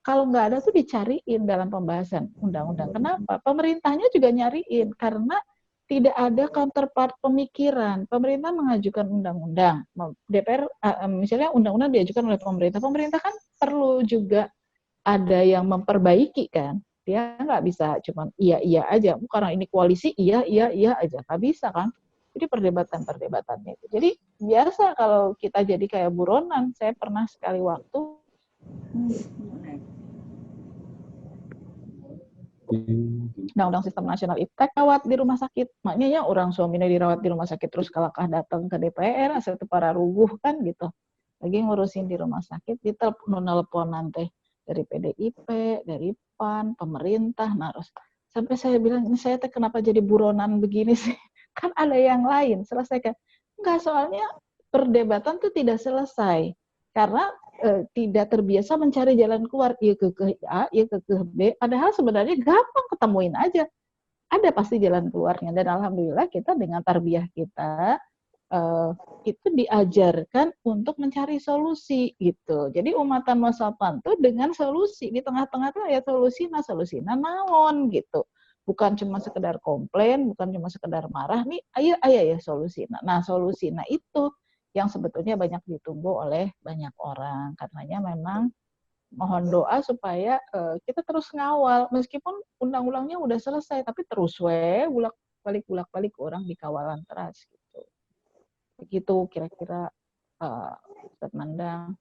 kalau nggak ada tuh dicariin dalam pembahasan undang-undang. Kenapa? Pemerintahnya juga nyariin karena tidak ada counterpart pemikiran. Pemerintah mengajukan undang-undang, DPR misalnya undang-undang diajukan oleh pemerintah. Pemerintah kan perlu juga ada yang memperbaiki kan. Dia nggak bisa cuma iya aja. Karena ini koalisi iya aja, nggak bisa kan. Jadi perdebatan-perdebatannya itu. Jadi biasa kalau kita jadi kayak buronan. Saya pernah sekali waktu undang-undang sistem nasional iptek rawat di rumah sakit. Makanya ya orang suaminya dirawat di rumah sakit terus kalakah datang ke DPR asal para ruguh kan gitu. Lagi ngurusin di rumah sakit, diteleponan teh dari PDIP, dari PAN, pemerintah, narus. Sampai saya bilang, ini saya teh kenapa jadi buronan begini sih? Kan ada yang lain, selesaikan. Enggak, soalnya perdebatan tuh tidak selesai. Karena tidak terbiasa mencari jalan keluar, iya ke A, iya ke B, padahal sebenarnya gampang ketemuin aja. Ada pasti jalan keluarnya, dan alhamdulillah kita dengan tarbiyah kita, itu diajarkan untuk mencari solusi gitu. Jadi umatan wasapan tuh dengan solusi, di tengah-tengah tuh ya solusina naon gitu. Bukan cuma sekedar komplain, bukan cuma sekedar marah, nih ayo ya solusina. Nah solusina itu yang sebetulnya banyak ditunggu oleh banyak orang. Karenanya memang mohon doa supaya kita terus ngawal, meskipun undang-undangnya udah selesai, tapi terus bolak-balik orang di kawalan terus gitu. Begitu kira-kira Ustaz Nandang.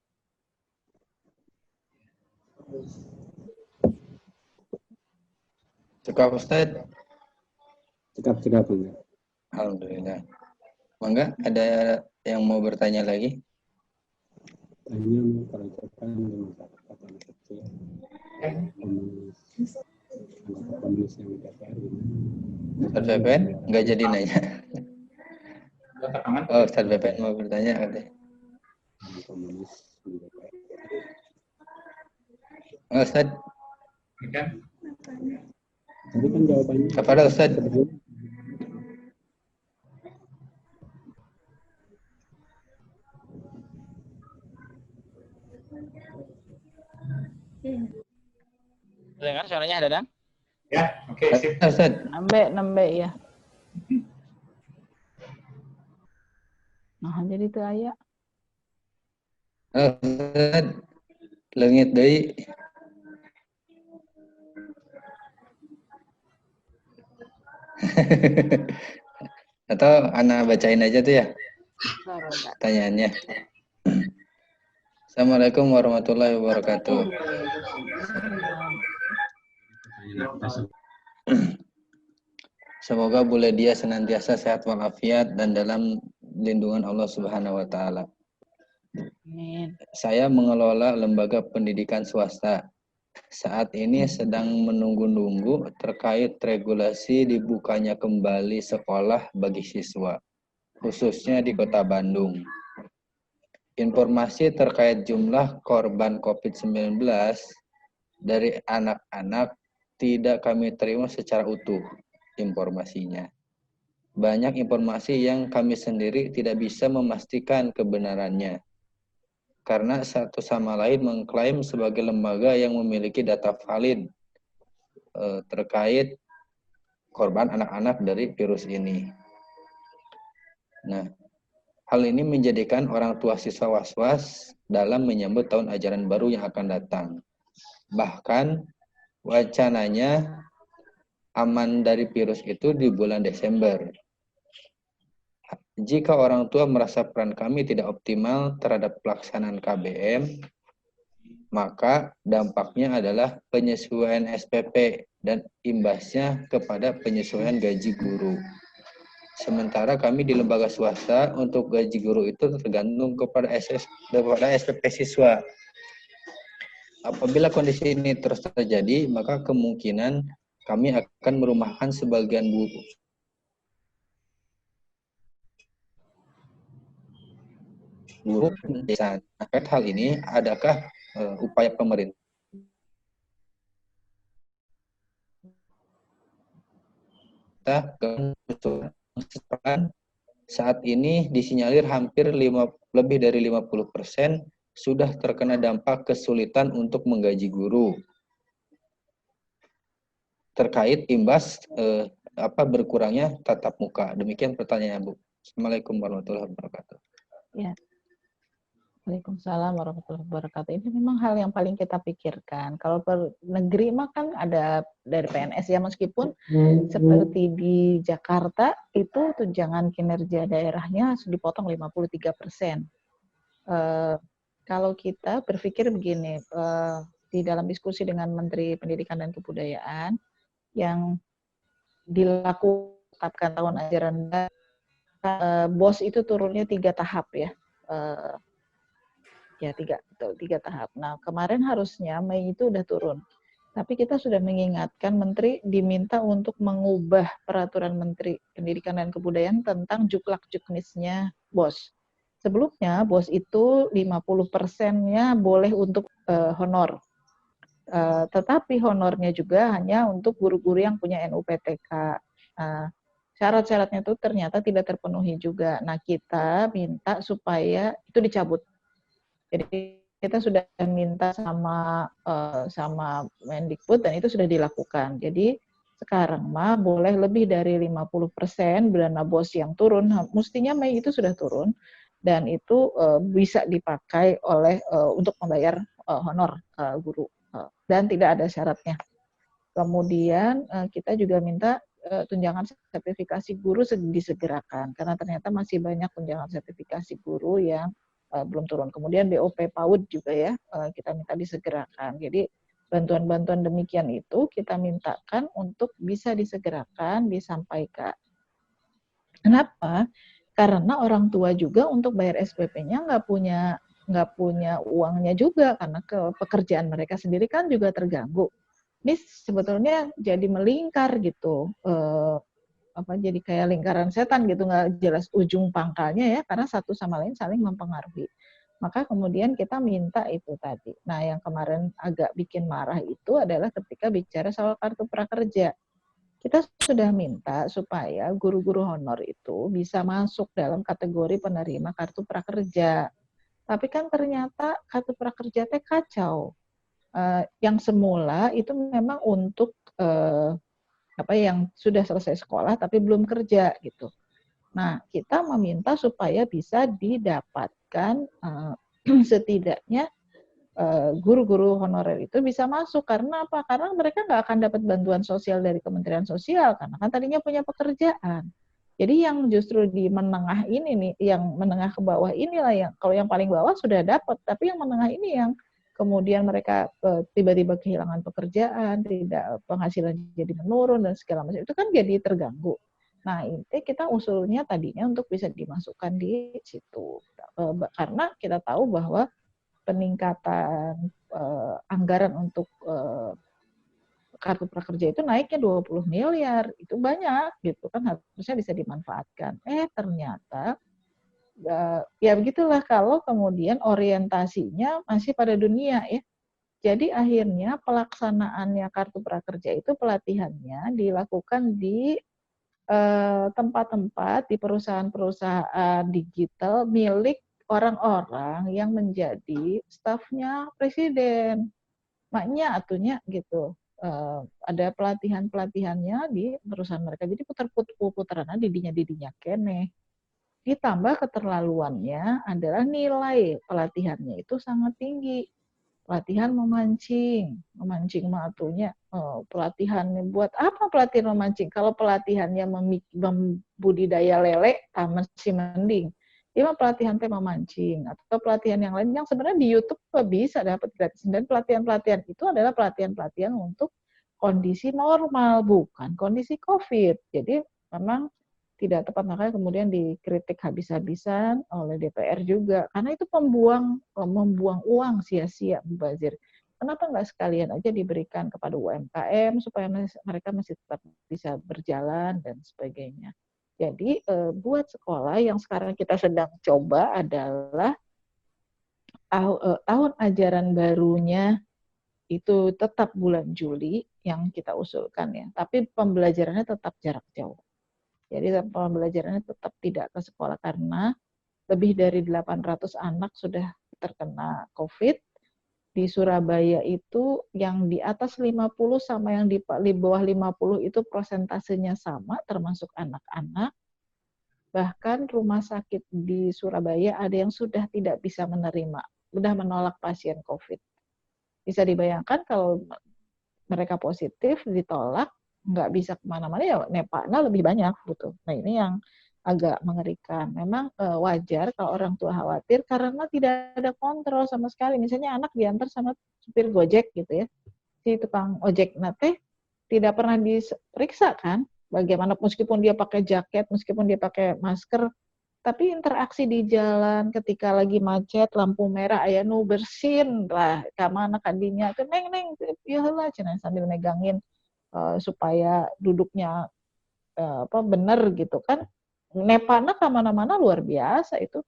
Cukup Ustaz? Cukup. Alhamdulillah. Mangga, ada yang mau bertanya lagi? tanya mau kerocokan di masyarakat anak kecil, komunis, anggota komunis yang di DPR gimana? Ustaz Pepen nggak jadi nanya. Oh, Ustaz Pepen mau bertanya ada. Komunis di DPR. Oh, Ustaz, Tadi kan jawabannya kepada Ustaz. Dengar suaranya Dadang? Ya, oke, sip. Ustaz. Nembe ya. Nah, jadi itu aya. Oh, Ustaz, leungit deui. Atau anak bacain aja tuh ya pertanyaannya. Assalamualaikum warahmatullahi wabarakatuh. Semoga Bu Ledia senantiasa sehat walafiat dan dalam lindungan Allah Subhanahu wa taala. Amin. Saya mengelola lembaga pendidikan swasta. Saat ini sedang menunggu-nunggu terkait regulasi dibukanya kembali sekolah bagi siswa, khususnya di Kota Bandung. Informasi terkait jumlah korban COVID-19 dari anak-anak tidak kami terima secara utuh informasinya. Banyak informasi yang kami sendiri tidak bisa memastikan kebenarannya. Karena satu sama lain mengklaim sebagai lembaga yang memiliki data valid terkait korban anak-anak dari virus ini. Nah, hal ini menjadikan orang tua siswa was-was dalam menyambut tahun ajaran baru yang akan datang. Bahkan wacananya aman dari virus itu di bulan Desember. Jika orang tua merasa peran kami tidak optimal terhadap pelaksanaan KBM, maka dampaknya adalah penyesuaian SPP dan imbasnya kepada penyesuaian gaji guru. Sementara kami di lembaga swasta untuk gaji guru itu tergantung kepada SPP siswa. Apabila kondisi ini terus terjadi, maka kemungkinan kami akan merumahkan sebagian guru desa. Terkait hal ini, adakah upaya pemerintah saat ini disinyalir hampir lebih dari 50% sudah terkena dampak kesulitan untuk menggaji guru terkait imbas berkurangnya tatap muka. Demikian pertanyaannya, Bu. Assalamualaikum warahmatullahi wabarakatuh. Ya. Waalaikumsalam warahmatullahi wabarakatuh. Ini memang hal yang paling kita pikirkan. Kalau per negeri mah kan ada dari PNS ya, meskipun seperti di Jakarta itu tunjangan kinerja daerahnya dipotong 53%. Kalau kita berpikir begini, di dalam diskusi dengan Menteri Pendidikan dan Kebudayaan yang dilakukan tahun ajaran BOS itu turunnya 3 tahap ya. Tiga tahap. Nah, kemarin harusnya Mei itu udah turun. Tapi kita sudah mengingatkan Menteri diminta untuk mengubah peraturan Menteri Pendidikan dan Kebudayaan tentang juklak-juknisnya BOS. Sebelumnya BOS itu 50%-nya boleh untuk honor. Tetapi honornya juga hanya untuk guru-guru yang punya NUPTK. Syarat-syaratnya itu ternyata tidak terpenuhi juga. Nah, kita minta supaya itu dicabut. Jadi kita sudah minta sama Mendikbud dan itu sudah dilakukan. Jadi sekarang mah boleh lebih dari 50% dana BOS yang turun. Mestinya Mei itu sudah turun dan itu bisa dipakai oleh untuk membayar honor guru dan tidak ada syaratnya. Kemudian kita juga minta tunjangan sertifikasi guru disegerakan karena ternyata masih banyak tunjangan sertifikasi guru yang belum turun. Kemudian BOP PAUD juga ya kita minta disegerakan. Jadi bantuan-bantuan demikian itu kita mintakan untuk bisa disegerakan, disampaikan. Kenapa? Karena orang tua juga untuk bayar SPP-nya nggak punya nggak punya uangnya juga karena pekerjaan mereka sendiri kan juga terganggu. Ini sebetulnya jadi melingkar gitu, jadi kayak lingkaran setan gitu, nggak jelas ujung pangkalnya ya, karena satu sama lain saling mempengaruhi. Maka kemudian kita minta itu tadi. Nah, yang kemarin agak bikin marah itu adalah ketika bicara soal kartu prakerja. Kita sudah minta supaya guru-guru honor itu bisa masuk dalam kategori penerima kartu prakerja. Tapi kan ternyata kartu prakerja teh kacau. Yang semula itu memang untuk yang sudah selesai sekolah tapi belum kerja gitu. Nah, kita meminta supaya bisa didapatkan setidaknya guru-guru honorer itu bisa masuk. Karena apa? Karena mereka nggak akan dapat bantuan sosial dari Kementerian Sosial karena kan tadinya punya pekerjaan. Jadi yang justru di menengah ini nih, yang menengah ke bawah inilah yang kalau yang paling bawah sudah dapat, tapi yang menengah ini yang kemudian mereka tiba-tiba kehilangan pekerjaan, tidak penghasilan jadi menurun dan segala macam itu kan jadi terganggu. Nah, ini kita usulnya tadinya untuk bisa dimasukkan di situ. Karena kita tahu bahwa peningkatan anggaran untuk kartu prakerja itu naiknya 20 miliar. Itu banyak gitu kan, harusnya bisa dimanfaatkan. Ternyata ya begitulah kalau kemudian orientasinya masih pada dunia ya. Jadi akhirnya pelaksanaannya kartu prakerja itu pelatihannya dilakukan di tempat-tempat di perusahaan-perusahaan digital milik orang-orang yang menjadi stafnya presiden. Maknya atunya gitu. Ada pelatihan-pelatihannya di perusahaan mereka. Jadi putar-putaran didinya kene. Ditambah keterlaluannya adalah nilai pelatihannya itu sangat tinggi. Pelatihan memancing matunya. Pelatihan buat apa pelatihan memancing? Kalau pelatihannya membudidaya lele, masih mending. Ini pelatihan tema memancing atau pelatihan yang lain yang sebenarnya di YouTube bisa dapat gratis. Dan pelatihan-pelatihan itu adalah pelatihan-pelatihan untuk kondisi normal, bukan kondisi COVID. Jadi memang tidak tepat, makanya kemudian dikritik habis-habisan oleh DPR juga. Karena itu membuang uang sia-sia, mubazir. Kenapa nggak sekalian aja diberikan kepada UMKM supaya mereka masih tetap bisa berjalan dan sebagainya. Jadi buat sekolah yang sekarang kita sedang coba adalah tahun ajaran barunya itu tetap bulan Juli yang kita usulkan ya, tapi pembelajarannya tetap jarak jauh. Jadi pembelajarannya tetap tidak ke sekolah karena lebih dari 800 anak sudah terkena COVID. Di Surabaya itu yang di atas 50 sama yang di bawah 50 itu persentasenya sama, termasuk anak-anak. Bahkan rumah sakit di Surabaya ada yang sudah tidak bisa menerima, sudah menolak pasien COVID. Bisa dibayangkan kalau mereka positif, ditolak, nggak bisa kemana-mana, ya nepaknya lebih banyak gitu. Nah ini yang agak mengerikan. Memang wajar kalau orang tua khawatir karena tidak ada kontrol sama sekali. Misalnya anak diantar sama supir Gojek gitu ya, si tukang ojek nate tidak pernah diperiksa kan, bagaimana meskipun dia pakai jaket, meskipun dia pakai masker, tapi interaksi di jalan ketika lagi macet, lampu merah, aya nu bersin lah, kamana kadinya, itu neng, ya lah, sambil megangin supaya duduknya benar gitu kan. Nepana kemana-mana luar biasa itu,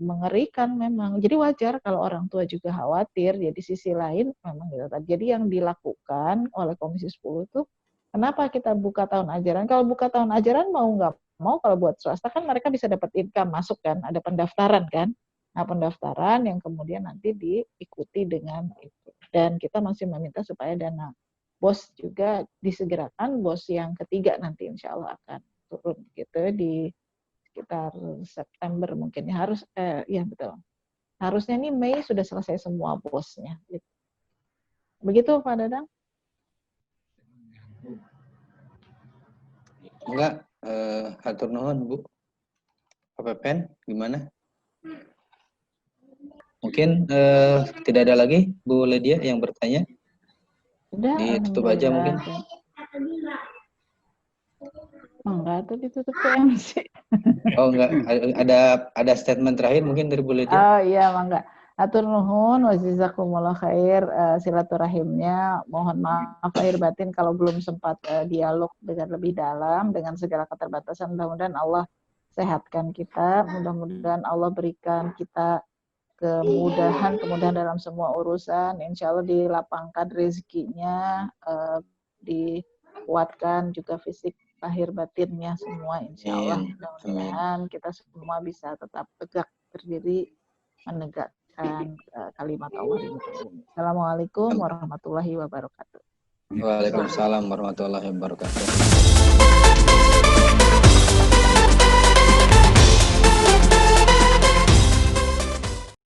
mengerikan memang. Jadi wajar kalau orang tua juga khawatir. Jadi sisi lain memang gitu. Jadi yang dilakukan oleh Komisi 10 itu, kenapa kita buka tahun ajaran? Kalau buka tahun ajaran mau nggak mau, kalau buat swasta kan mereka bisa dapat income masuk kan, ada pendaftaran kan. Nah pendaftaran yang kemudian nanti diikuti dengan itu. Dan kita masih meminta supaya dana BOS juga disegerakan, BOS yang ketiga nanti insya Allah akan turun gitu di sekitar September mungkin ya, harus ya betul. Harusnya nih Mei sudah selesai semua BOS-nya. Gitu. Begitu Pak Dadang? Enggak, hatur nuhun Bu. Pak Pepen, gimana? Mungkin tidak ada lagi Bu Lydia yang bertanya? Udah, Ditutup aja mungkin. Enggak, tuh ditutup MC. Oh enggak, ada statement terakhir mungkin dari Bu Lydia. Oh iya, mangga. Atur nuhun wa jazakumullah khair silaturahimnya. Mohon maaf lahir batin kalau belum sempat dialog dengan lebih dalam dengan segala keterbatasan. Mudah-mudahan Allah sehatkan kita, mudah-mudahan Allah berikan kita kemudahan dalam semua urusan. Insya Allah dilapangkan rezekinya, dikuatkan juga fisik lahir batinnya semua, insya Allah. Mudah-mudahan kita semua bisa tetap tegak berdiri menegakkan kalimat Allah ini. Assalamualaikum warahmatullahi wabarakatuh. Waalaikumsalam warahmatullahi wabarakatuh.